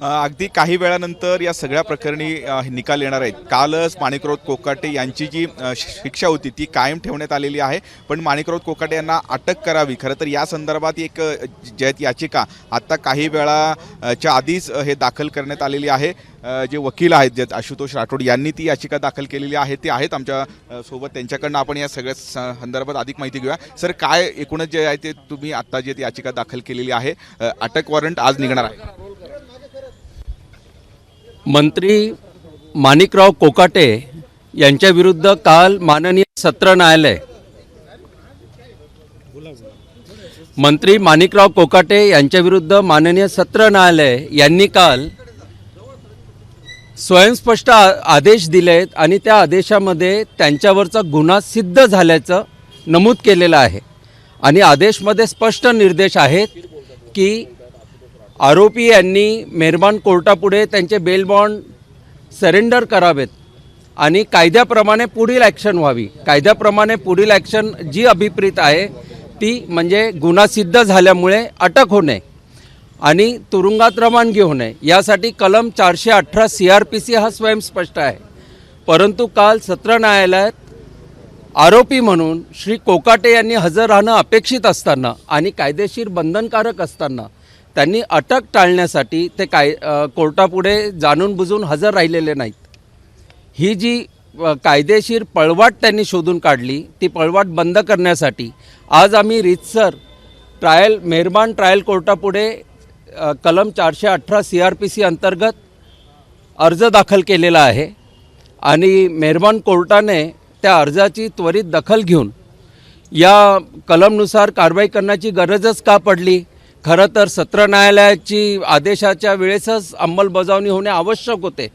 अगदी काही वेळानंतर या सगळ्या प्रकरणी निकाल येणार आहेत। कालच माणिकराव कोकाटे यांची जी शिक्षा होती ती कायम ठेवण्यात आलेली आहे, पण माणिकराव कोकाटे यांना अटक करावी खरं तर या संदर्भात एक याचिका आता काही वेळाच्या आधीच हे दाखल करण्यात आलेली आहे। जे वकील आहेत जे आशुतोष राठोड यांनी ती याचिका दाखल केलेली आहे ते आहेत आमच्या सोबत, त्यांच्याकडनं आपण या सगळ्या संदर्भात अधिक माहिती घेऊया। सर, काय एकूणच जे आहे ते तुम्ही आता जे याचिका दाखल केलेली आहे, अटक वॉरंट आज निघणार आहे। मंत्री माणिकराव कोकाटे यांच्या विरुद्ध काल माननीय सत्र न्यायालय मंत्री माणिकराव कोकाटे यांच्या विरुद्ध माननीय सत्र न्यायालय यांनी काल स्वयंस्पष्ट आदेश दिलेत आणि त्या आदेशामध्ये त्यांच्यावरचा गुन्हा सिद्ध झाल्याचं नमूद केलेलं आहे आणि आदेशमध्ये स्पष्ट निर्देश आहेत की आरोपी यांनी मेहरबान कोर्टापुढे त्यांचे बेल बॉन्ड सरेंडर करावेत आणि कायद्याप्रमाणे पुढील ॲक्शन व्हावी। कायद्याप्रमाणे पुढील ॲक्शन जी अभिप्रेत आहे ती म्हणजे गुन्हा सिद्ध झाल्यामुळे अटक होणे आणि तुरुंगात रवानगी होणे, यासाठी कलम 418 CRPC हा स्वयंस्पष्ट आहे। परंतु काल सत्र न्यायालयात आरोपी म्हणून श्री कोकाटे यांनी हजर राहणं अपेक्षित असताना आणि कायदेशीर बंधनकारक असताना त्यांनी अटक टाळण्यासाठी ते कोर्टापुढे जाणून बुजून हजर राहिलेले नाहीत। ही जी कायदेशीर पळवाट त्यांनी शोधून काढली ती पळवाट बंद करण्यासाठी आज आम्ही रीतसर मेहरबान ट्रायल कोर्टापुढे कलम 418 CRPC अंतर्गत अर्ज दाखल केलेला आहे आणि मेहरबान कोर्टाने त्या अर्जाची त्वरित दखल घेऊन या कलमनुसार कारवाई करण्याची गरजच का पडली। खरं तर सत्र न्यायालयाची आदेशाच्या वेळेसच अंमलबजावणी होणे आवश्यक होते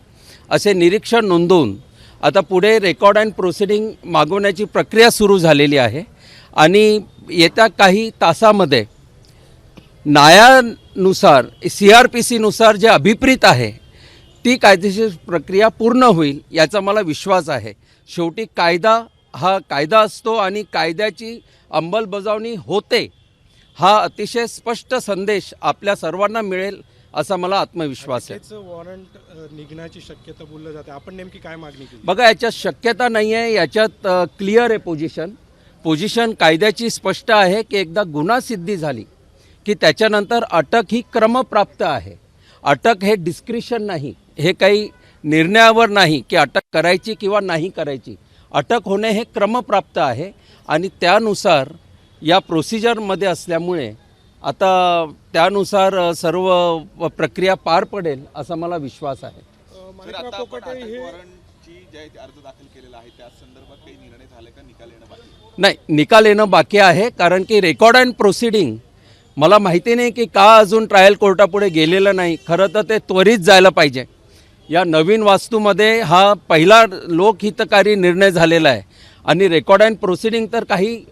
असे निरीक्षण नोंदवून आता पुढे रेकॉर्ड अँड प्रोसिडिंग मागवण्याची प्रक्रिया सुरू झालेली आहे आणि येत्या काही तासामध्ये न्यायानुसार CRPCनुसार जे अभिप्रेत आहे ती कायदेशीर प्रक्रिया पूर्ण होईल याचा मला विश्वास आहे। शेवटी कायदा हा कायदा असतो आणि कायद्याची अंमलबजावणी होते हा अतिशय स्पष्ट संदेश आपल्या सर्वांना मिळेल असा मला आत्मविश्वास आहे। वॉरंट निघण्याची शक्यता बोलली जाते, आपण नेमकी काय मागणी केली? बघा, याच्यात शक्यता नाही आहे, याच्यात क्लिअर आहे पोझिशन कायद्याची स्पष्ट आहे की एकदा गुन्हा सिद्धी झाली की त्याच्यानंतर अटक ही क्रमप्राप्त आहे। अटक हे डिस्क्रिशन नाही, हे काही निर्णयावर नाही की अटक करायची किंवा नाही करायची। अटक होणे हे क्रमप्राप्त आहे आणि त्यानुसार या प्रोसिजरमध्ये असल्यामुळे आता त्यानुसार सर्व प्रक्रिया पार पडेल असा मला विश्वास आहे। माणिकराव कोकाटे हे अर्ज दाखल केलेला आहे त्या संदर्भात काही निर्णय झाले का? निकाल येणं बाकी नाही, निकाल येणं बाकी आहे कारण की रेकॉर्ड अँड प्रोसिडिंग मला माहिती नाही की का अजून ट्रायल कोर्टापुढे गेलेलं नाही। खरं तर ते त्वरित जायला पाहिजे। या नवीन वास्तूमध्ये हा पहिला लोकहितकारी निर्णय झालेला आहे आणि रेकॉर्ड अँड प्रोसिडिंग तर काही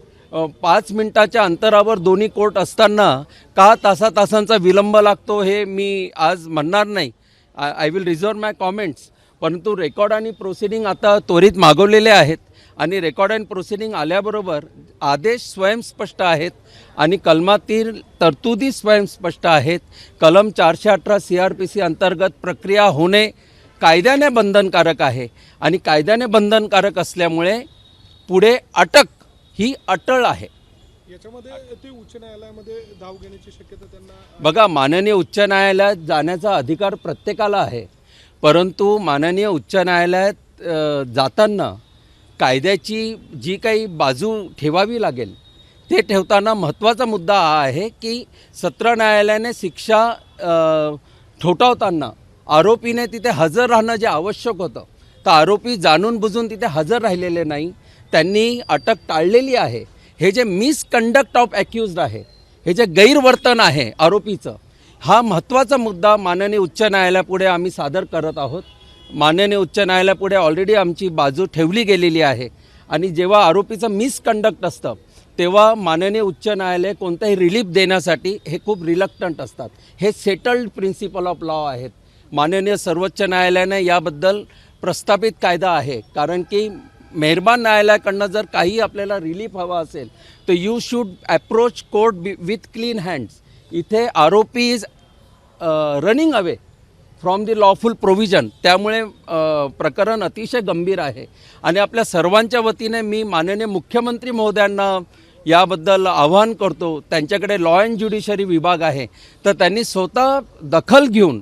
5 मिनिटाच्या अंतरावर दोन्ही कोर्ट असताना का तासांचा विलंब लागतो हे मी आज म्हणणार नाही। I will reserve my comments. परंतु रेकॉर्ड आणि प्रोसिडिंग आता त्वरित मागवलेले आहेत आणि रेकॉर्ड अँड प्रोसिडिंग आल्याबरोबर आदेश स्वयंस्पष्ट आहेत आणि कलमातील तरतुदी स्वयंस्पष्ट आहेत। कलम 418 CRPC अंतर्गत प्रक्रिया होणे कायद्याने बंधनकारक आहे आणि कायद्याने बंधनकारक असल्यामुळे पुढे अटक ही अटळ आहे। याच्यामध्ये ते उच्च न्यायालयामध्ये धाव घेण्याची शक्यता त्यांना? बघा, माननीय उच्च न्यायालयात जाण्याचा अधिकार प्रत्येकाला आहे, परंतु माननीय उच्च न्यायालयात जाताना कायद्याची जी काही बाजू ठेवावी लागेल ते ठेवताना महत्त्वाचा मुद्दा हा आहे की सत्र न्यायालयाने शिक्षा ठोठावताना आरोपीने तिथे हजर राहणं जे आवश्यक होतं तर आरोपी जाणून बुजून तिथे हजर राहिलेले नाही, त्यांनी अटक टाळलेली आहे। हे जे मिसकंडक्ट ऑफ ॲक्युज्ड आहे, हे जे गैरवर्तन आहे आरोपीचं, हा महत्त्वाचा मुद्दा माननीय उच्च न्यायालयापुढे आम्ही सादर करत आहोत। माननीय उच्च न्यायालयापुढे ऑलरेडी आमची बाजू ठेवली गेलेली आहे आणि जेव्हा आरोपीचं मिसकंडक्ट असतं तेव्हा माननीय उच्च न्यायालय कोणताही रिलीफ देण्यासाठी हे खूप रिलक्टंट असतात। हे सेटल्ड प्रिन्सिपल ऑफ लॉ आहेत। माननीय सर्वोच्च न्यायालयाने याबद्दल प्रस्थापित कायदा आहे, कारण की मेहरबान न्यायालयाकडनं जर काही आपल्याला रिलीफ हवा असेल तर you should approach court with clean hands. इथे आरोपी is running away from the lawful provision. त्यामुळे प्रकरण अतिशय गंभीर आहे आणि आपल्या सर्वांच्या वतीने मी माननीय मुख्यमंत्री महोदयांना याबद्दल आवाहन करतो. त्यांच्याकडे लॉ अँड ज्युडिशरी विभाग आहे, तर त्यांनी स्वतः दखल घेऊन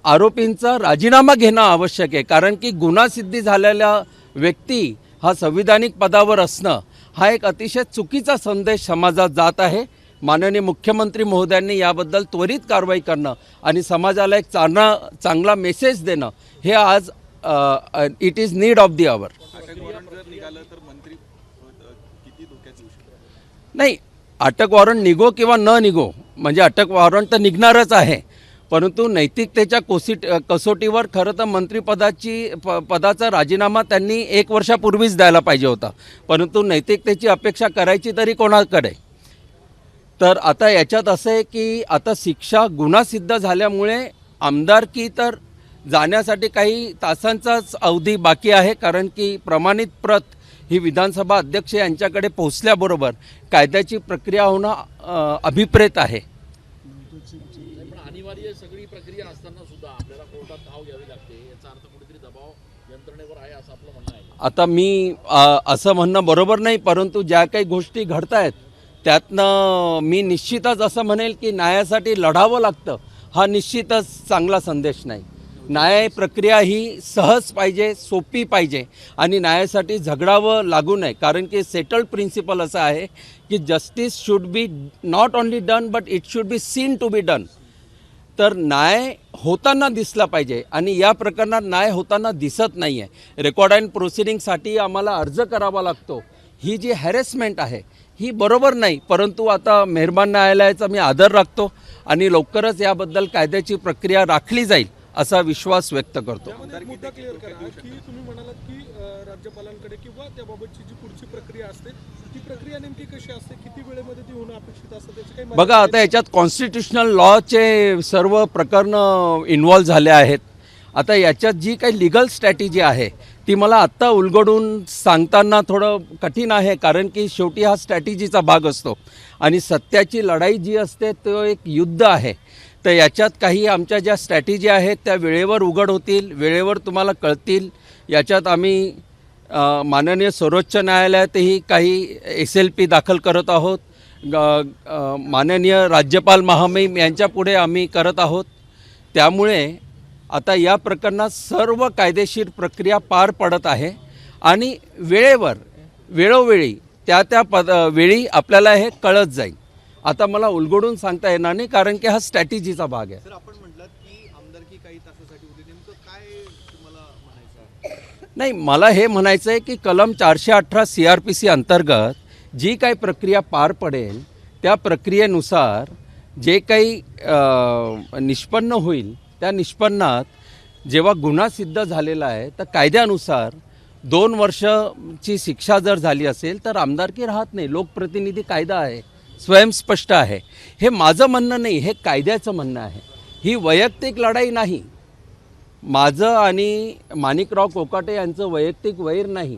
आरोपींचा राजीनामा घेणं आवश्यक आहे. कारण की गुन्हासिद्धी झालेल्या व्यक्ती हा संविधानिक पदावर असणं हा एक अतिशय चुकीचा संदेश समाजात जात आहे. माननीय मुख्यमंत्री महोदयांनी याबद्दल त्वरित कारवाई करणं आणि समाजाला एक चांगला मेसेज देणं हे आज it is need of the hour. नाही, अटक वॉरंट निघो किंवा न निघो, म्हणजे अटक वॉरंट तर निघणारच आहे, परंतु नैतिकतेच्या कसोटीवर खरं तर पदाचा राजीनामा त्यांनी 1 वर्षापूर्वीच द्यायला पाहिजे होता. परंतु नैतिकतेची अपेक्षा करायची तरी कोणाकडे. तर आता याच्यात असं आहे की आता शिक्षा गुन्हा सिद्ध झाल्यामुळे आमदारकी तर जाण्यासाठी काही तासांचाच अवधी बाकी आहे. कारण की प्रमाणित प्रत ही विधानसभा अध्यक्ष यांच्याकडे पोहोचल्याबरोबर कायद्याची प्रक्रिया होणं अभिप्रेत आहे. अनिवार्य सगळी प्रक्रिया असताना सुद्धा आपल्याला कोर्टात धाव घ्यावी लागते, याचा अर्थ कुठेतरी दबाव यंत्रणेवर आहे असं आपलं म्हणणं आहे. आता मी असं म्हणणं बरोबर नाही, परंतु ज्या काही गोष्टी घडत आहेत त्यातनं मी निश्चितच असं म्हणेल की न्यायासाठी लढावं लागतं. हा निश्चितच चांगला संदेश नाही. न्याय प्रक्रिया ही सहज पाहिजे, सोपी पाहिजे आणि न्यायासाठी झगडावं लागू नये. कारण की सेटल्ड प्रिन्सिपल असं आहे की justice should be not only done but it should be seen to be done. तर न्याय होताना दिसला पाहिजे आणि या प्रकरणात न्याय होताना दिसत नाही आहे. रेकॉर्ड अँड प्रोसिडिंगसाठी आम्हाला अर्ज करावा लागतो. ही जी हॅरेसमेंट आहे ही बरोबर नाही, परंतु आता मेहरबान न्यायालयाचा मी आदर राखतो आणि लवकरच याबद्दल कायद्याची प्रक्रिया राखली जाईल असा विश्वास व्यक्त करतो. त्यामध्ये एक मुद्दा क्लिअर करा की तुम्ही म्हणालात की राज्यपालांकडे किंवा त्याबाबतची जी पुढची प्रक्रिया असते ती प्रक्रिया नेमकी कशी असते, किती वेळेमध्ये ती होणं अपेक्षित असतं, त्याची काही बघा, आता याच्यात कॉन्स्टिट्युशनल लॉचे सर्व प्रकरणं इन्व्हॉल्व झाले आहेत. आता याच्यात जी काही लिगल स्ट्रॅटेजी आहे ती मला आत्ता उलगडून सांगताना थोडं कठीण आहे. कारण की शेवटी हा स्ट्रॅटेजीचा भाग असतो आणि सत्याची लढाई जी असते तो एक युद्ध आहे. तर याच्यात काही आमच्या ज्या स्ट्रॅटेजी आहेत त्या वेळेवर उघड होतील, वेळेवर तुम्हाला कळतील. याच्यात आम्ही माननीय सर्वोच्च न्यायालयातही काही SLP दाखल करत आहोत. माननीय राज्यपाल महामहिम यांच्यापुढे आम्ही करत आहोत. त्यामुळे आता या प्रकरणात सर्व कायदेशीर प्रक्रिया पार पडत आहे आणि वेळोवेळी त्या वेळी आपल्याला हे कळत जाईल. आता मला उलगडून सांगता येणार नाही कारण की हा स्ट्रॅटेजीचा भाग आहे. सर, आपण म्हटलात की आमदारकी काही तासासाठी होती, नेमकं काय तुम्हाला म्हणायचं आहे? नाही, मला हे म्हणायचं आहे की कलम 418 CRPC अंतर्गत जी काही प्रक्रिया पार पडेल त्या प्रक्रियेनुसार जे काही निष्पन्न होईल त्या निष्पन्नात जेव्हा गुन्हा सिद्ध झालेला आहे तर कायद्यानुसार 2 वर्षाची शिक्षा जर झाली असेल तर आमदारकी राहत नाही. लोकप्रतिनिधी कायदा आहे, स्वयंस्पष्ट आहे. हे माझं म्हणणं नाही, हे कायद्याचं म्हणणं आहे. ही वैयक्तिक लढाई नाही. माझं आणि माणिकराव कोकाटे यांचं वैयक्तिक वैर नाही.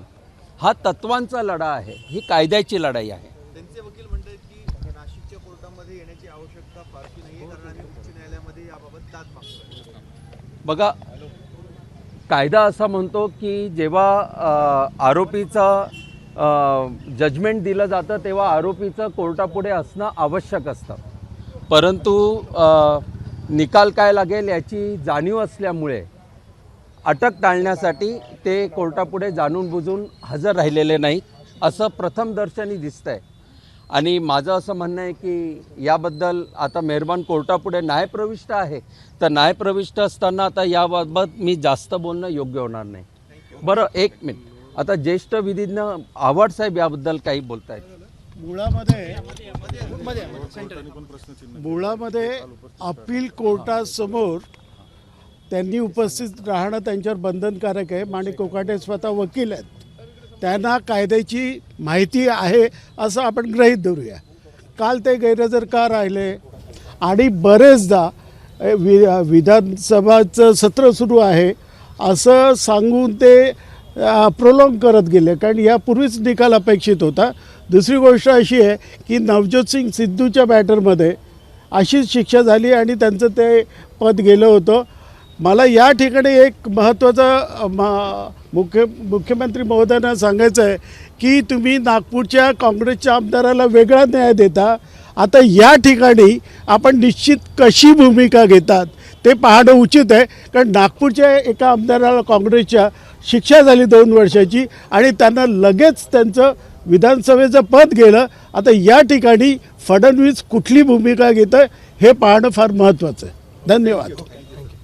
हा तत्वांचा लढा आहे, ही कायद्याची लढाई आहे. त्यांचे वकील म्हणतात की नाशिकच्या कोर्टामध्ये येण्याची आवश्यकता फारशी नाही आहे, कारण आम्ही उच्च न्यायालयामध्ये याबाबत दाद मागतो. बघा, कायदा असा म्हणतो की जेव्हा आरोपीचा जजमेंट दिलं जातं तेव्हा आरोपीचं कोर्टापुढे असणं आवश्यक असतं. परंतु निकाल काय लागेल याची जाणीव असल्यामुळे अटक टाळण्यासाठी ते कोर्टापुढे जाणून बुजून हजर राहिलेले नाहीत असं प्रथमदर्शनी दिसतंय. आणि माझं असं म्हणणं आहे की याबद्दल आता मेहरबान कोर्टापुढे न्यायप्रविष्ट आहे, तर न्यायप्रविष्ट असताना आता याबाबत मी जास्त बोलणं योग्य होणार नाही. बरं, 1 मिनिट. आता ज्येष्ठ विधिज्ञ आव्हाड साहेब याबद्दल काही बोलतायत. मुळामध्ये अपील कोर्टासमोर त्यांनी उपस्थित राहणं त्यांच्यावर बंधनकारक आहे. माणिक कोकाटे स्वतः वकील आहेत, त्यांना कायद्याची माहिती आहे असं आपण गृहीत धरूया. काल ते गैरहजर का राहिले आणि बरेचदा विधानसभाचं सत्र सुरू आहे असं सांगून ते प्रोलॉंग करत गेले, कारण यापूर्वीच निकाल अपेक्षित होता. दुसरी गोष्ट अशी आहे की नवज्योत सिंग सिद्धूच्या मॅटरमध्ये अशीच शिक्षा झाली आणि त्यांचं ते पद गेलं होतं. मला या ठिकाणी एक महत्त्वाचं मुख्यमंत्री महोदयांना सांगायचं आहे की तुम्ही नागपूरच्या काँग्रेसच्या आमदाराला वेगळा न्याय देता. आता या ठिकाणी आपण निश्चित कशी भूमिका घेतात ते पाहणं उचित आहे, कारण नागपूरच्या एका आमदाराला काँग्रेसच्या शिक्षा झाली 2 वर्षाची आणि त्यांना लगेच त्यांचं विधानसभेचं पद गेलं. आता या ठिकाणी फडणवीस कुठली भूमिका घेतं हे पाहणं फार महत्त्वाचं आहे. धन्यवाद.